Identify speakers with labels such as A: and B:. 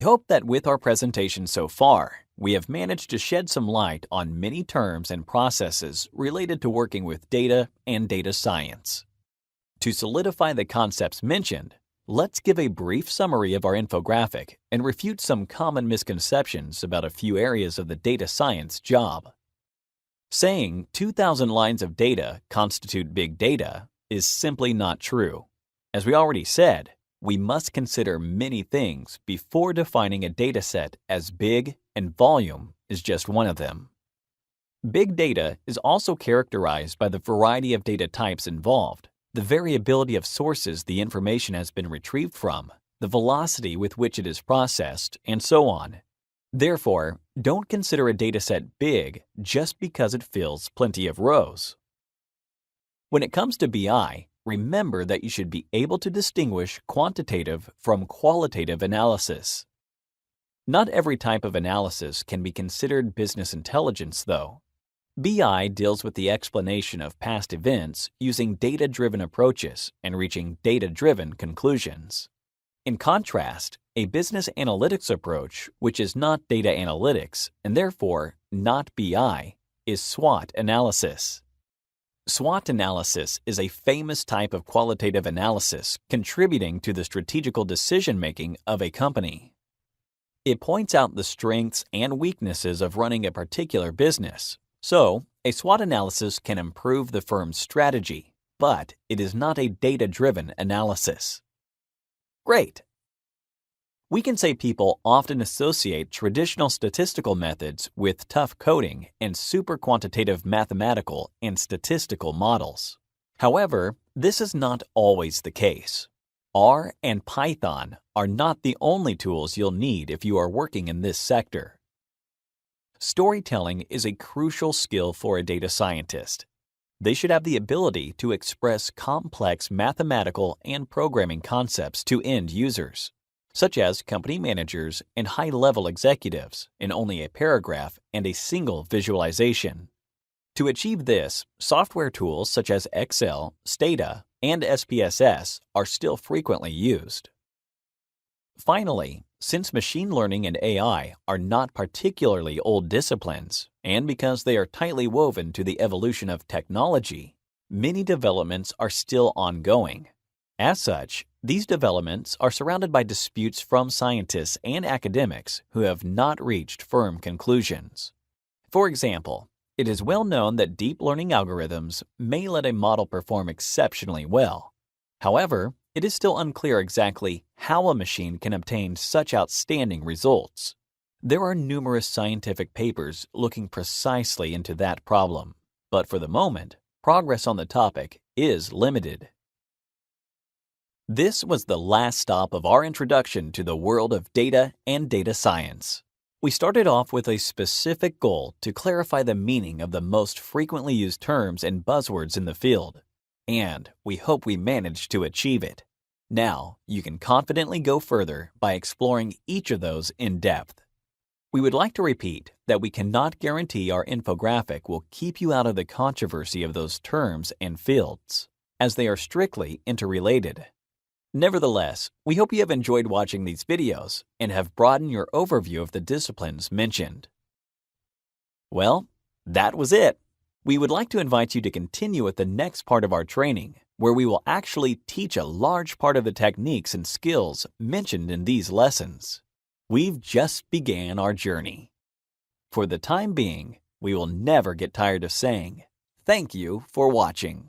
A: I hope that with our presentation so far, we have managed to shed some light on many terms and processes related to working with data and data science. To solidify the concepts mentioned, let's give a brief summary of our infographic and refute some common misconceptions about a few areas of the data science job. Saying 2,000 lines of data constitute big data is simply not true. As we already said, we must consider many things before defining a dataset as big, and volume is just one of them. Big data is also characterized by the variety of data types involved, the variability of sources the information has been retrieved from, the velocity with which it is processed, and so on. Therefore, don't consider a dataset big just because it fills plenty of rows. When it comes to BI, remember that you should be able to distinguish quantitative from qualitative analysis. Not every type of analysis can be considered business intelligence, though. BI deals with the explanation of past events using data-driven approaches and reaching data-driven conclusions. In contrast, a business analytics approach, which is not data analytics and therefore not BI, is SWOT analysis. SWOT analysis is a famous type of qualitative analysis contributing to the strategical decision-making of a company. It points out the strengths and weaknesses of running a particular business. So, a SWOT analysis can improve the firm's strategy, but it is not a data-driven analysis. Great! We can say people often associate traditional statistical methods with tough coding and super quantitative mathematical and statistical models. However, this is not always the case. R and Python are not the only tools you'll need if you are working in this sector. Storytelling is a crucial skill for a data scientist. They should have the ability to express complex mathematical and programming concepts to end users, such as company managers and high-level executives, in only a paragraph and a single visualization. To achieve this, software tools such as Excel, Stata, and SPSS are still frequently used. Finally, since machine learning and AI are not particularly old disciplines, and because they are tightly woven to the evolution of technology, many developments are still ongoing. As such, these developments are surrounded by disputes from scientists and academics who have not reached firm conclusions. For example, it is well known that deep learning algorithms may let a model perform exceptionally well. However, it is still unclear exactly how a machine can obtain such outstanding results. There are numerous scientific papers looking precisely into that problem, but for the moment, progress on the topic is limited. This was the last stop of our introduction to the world of data and data science. We started off with a specific goal to clarify the meaning of the most frequently used terms and buzzwords in the field, and we hope we managed to achieve it. Now, you can confidently go further by exploring each of those in depth. We would like to repeat that we cannot guarantee our infographic will keep you out of the controversy of those terms and fields, as they are strictly interrelated. Nevertheless, we hope you have enjoyed watching these videos and have broadened your overview of the disciplines mentioned. Well, that was it. We would like to invite you to continue with the next part of our training, where we will actually teach a large part of the techniques and skills mentioned in these lessons. We've just began our journey. For the time being, we will never get tired of saying, thank you for watching.